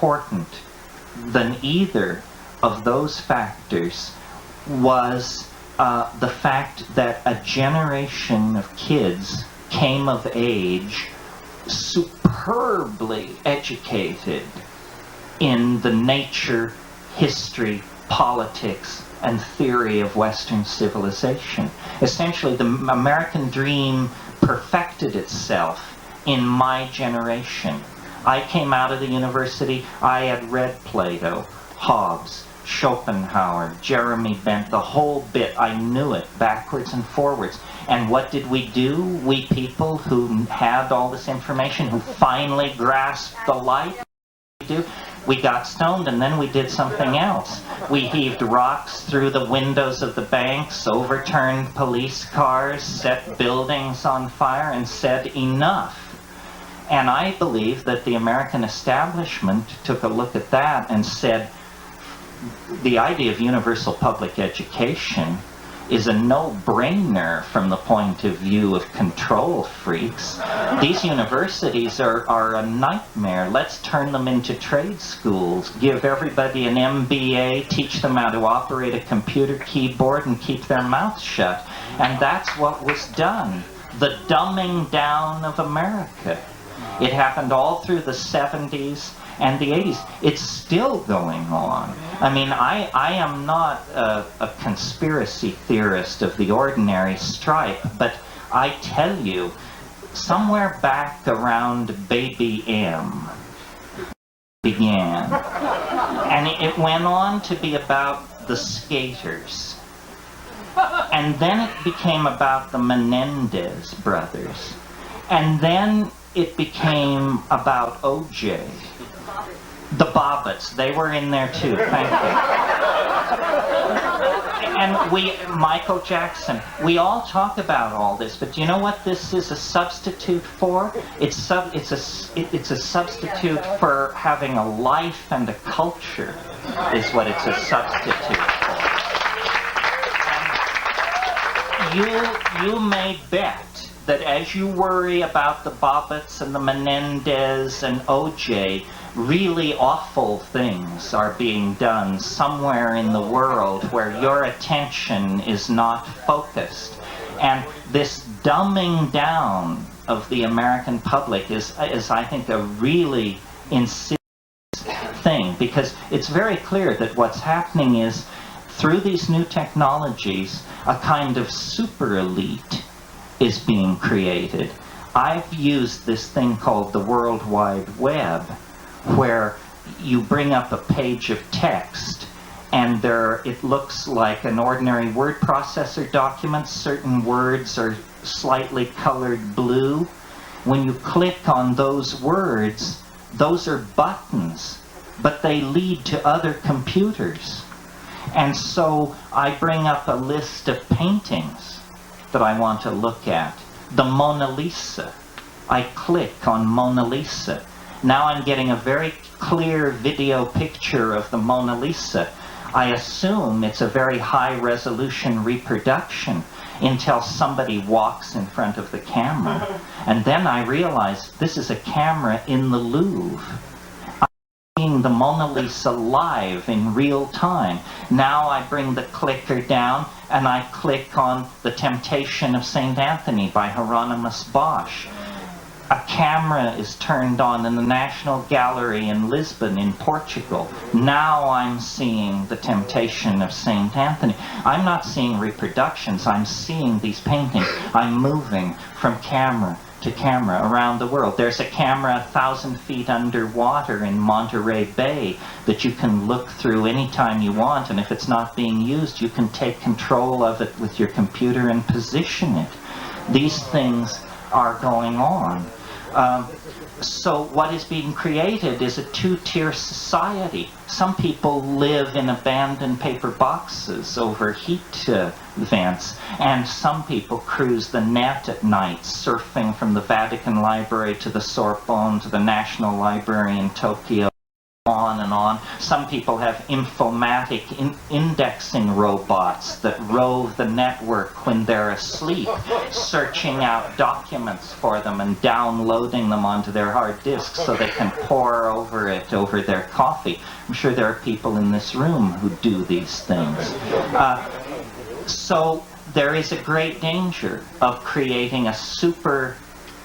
important than either of those factors was the fact that a generation of kids came of age superbly educated in the nature, history, politics, and theory of Western civilization. Essentially, the American dream perfected itself in my generation. I came out of the university, I had read Plato, Hobbes, Schopenhauer, Jeremy Bent, the whole bit. I knew it backwards and forwards. And what did we do? We people who had all this information, who finally grasped the light, we got stoned, and then we did something else. We heaved rocks through the windows of the banks, overturned police cars, set buildings on fire, and said enough. And I believe that the American establishment took a look at that and said, the idea of universal public education is a no-brainer from the point of view of control freaks. These universities are a nightmare. Let's turn them into trade schools, give everybody an MBA, teach them how to operate a computer keyboard and keep their mouths shut. And that's what was done. The dumbing down of America. It happened all through the 70s and the 80s. It's still going on. I mean, I am not a conspiracy theorist of the ordinary stripe, but I tell you, somewhere back around Baby M began. And it went on to be about the skaters. And then it became about the Menendez brothers. And then it became about OJ. The Bobbits, they were in there too, thank you. And Michael Jackson, we all talk about all this, but do you know what this is a substitute for? It's a substitute for having a life and a culture, is what it's a substitute for. And you may bet that as you worry about the Bobbits and the Menendez and OJ, really awful things are being done somewhere in the world where your attention is not focused. And this dumbing down of the American public is I think, a really insidious thing, because it's very clear that what's happening is, through these new technologies, a kind of super elite is being created. I've used this thing called the World Wide Web, where you bring up a page of text and it looks like an ordinary word processor document. Certain words are slightly colored blue. When you click on those words, those are buttons, but they lead to other computers. And so I bring up a list of paintings that I want to look at. The Mona Lisa. I click on Mona Lisa. Now I'm getting a very clear video picture of the Mona Lisa. I assume it's a very high resolution reproduction until somebody walks in front of the camera. And then I realize this is a camera in the Louvre. The Mona Lisa live in real time. Now I bring the clicker down and I click on The Temptation of St. Anthony by Hieronymus Bosch. A camera is turned on in the National Gallery in Lisbon in Portugal. Now I'm seeing The Temptation of St. Anthony. I'm not seeing reproductions, I'm seeing these paintings. I'm moving from camera to camera around the world. There's a camera 1,000 feet underwater in Monterey Bay that you can look through anytime you want, and if it's not being used, you can take control of it with your computer and position it. These things are going on. So what is being created is a two-tier society. Some people live in abandoned paper boxes over heat vents, and some people cruise the net at night, surfing from the Vatican Library to the Sorbonne to the National Library in Tokyo, on and on. Some people have informatic indexing robots that rove the network when they're asleep, searching out documents for them and downloading them onto their hard disks so they can pore over it over their coffee. I'm sure there are people in this room who do these things. So there is a great danger of creating a super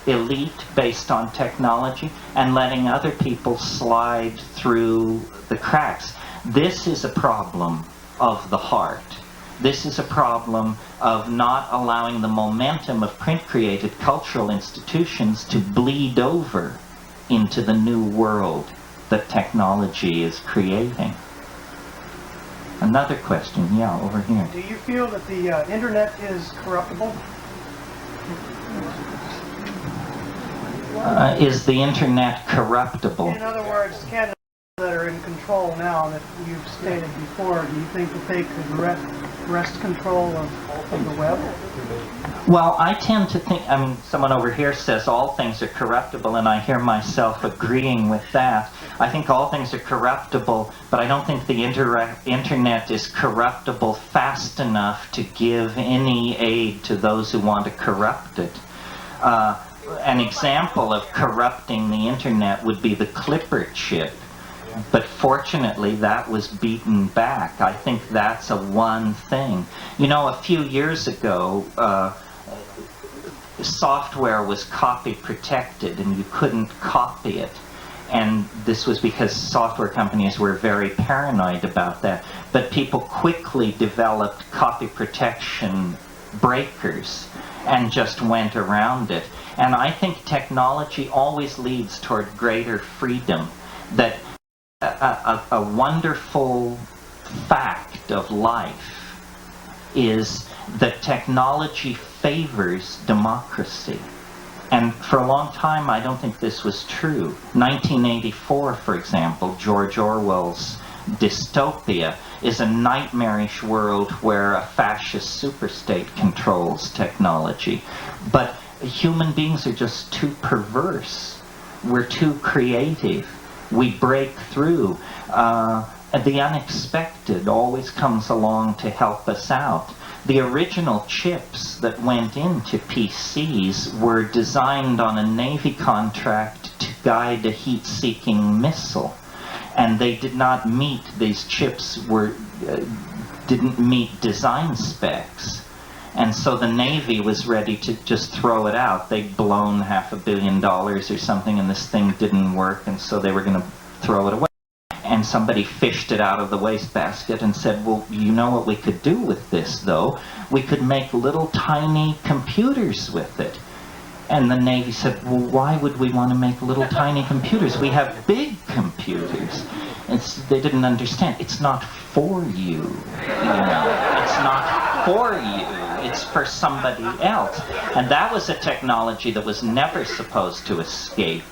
elite based on technology and letting other people slide through the cracks. This is a problem of the heart. This is a problem of not allowing the momentum of print-created cultural institutions to bleed over into the new world that technology is creating. Another question, yeah, over here. Do you feel that the internet is corruptible? Is the internet corruptible? In other words, candidates that are in control now that you've stated before, do you think that they could wrest control of the web? Well, I tend to think, I mean, someone over here says all things are corruptible, and I hear myself agreeing with that. I think all things are corruptible, but I don't think the internet is corruptible fast enough to give any aid to those who want to corrupt it. An example of corrupting the internet would be the Clipper chip, but fortunately that was beaten back. I think that's a one thing. You know, a few years ago, software was copy protected and you couldn't copy it. And this was because software companies were very paranoid about that. But people quickly developed copy protection breakers and just went around it. And I think technology always leads toward greater freedom. That a wonderful fact of life is that technology favors democracy. And for a long time, I don't think this was true. 1984, for example, George Orwell's dystopia is a nightmarish world where a fascist superstate controls technology. But human beings are just too perverse. We're too creative. We break through. The unexpected always comes along to help us out. The original chips that went into PCs were designed on a Navy contract to guide a heat-seeking missile. And they did not meet, these chips didn't meet design specs. And so the Navy was ready to just throw it out. They'd blown $500 million or something and this thing didn't work, and so they were going to throw it away. And somebody fished it out of the wastebasket and said, well, you know what we could do with this, though? We could make little tiny computers with it. And the Navy said, well, why would we want to make little tiny computers? We have big computers. They didn't understand. It's not for you, It's not for you. It's for somebody else. And that was a technology that was never supposed to escape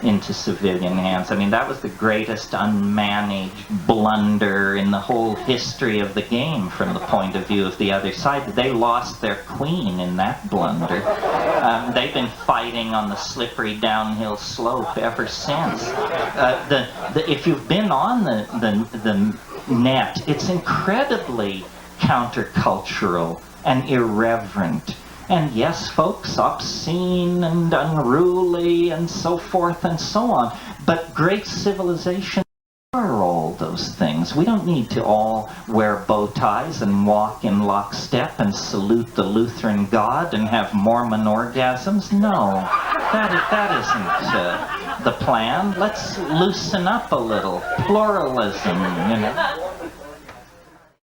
into civilian hands. I mean, that was the greatest unmanaged blunder in the whole history of the game from the point of view of the other side. They lost their queen in that blunder. They've been fighting on the slippery downhill slope ever since. If you've been on the net, it's incredibly countercultural and irreverent. And yes, folks, obscene and unruly and so forth and so on. But great civilizations are all those things. We don't need to all wear bow ties and walk in lockstep and salute the Lutheran God and have Mormon orgasms. No, that isn't the plan. Let's loosen up a little. Pluralism,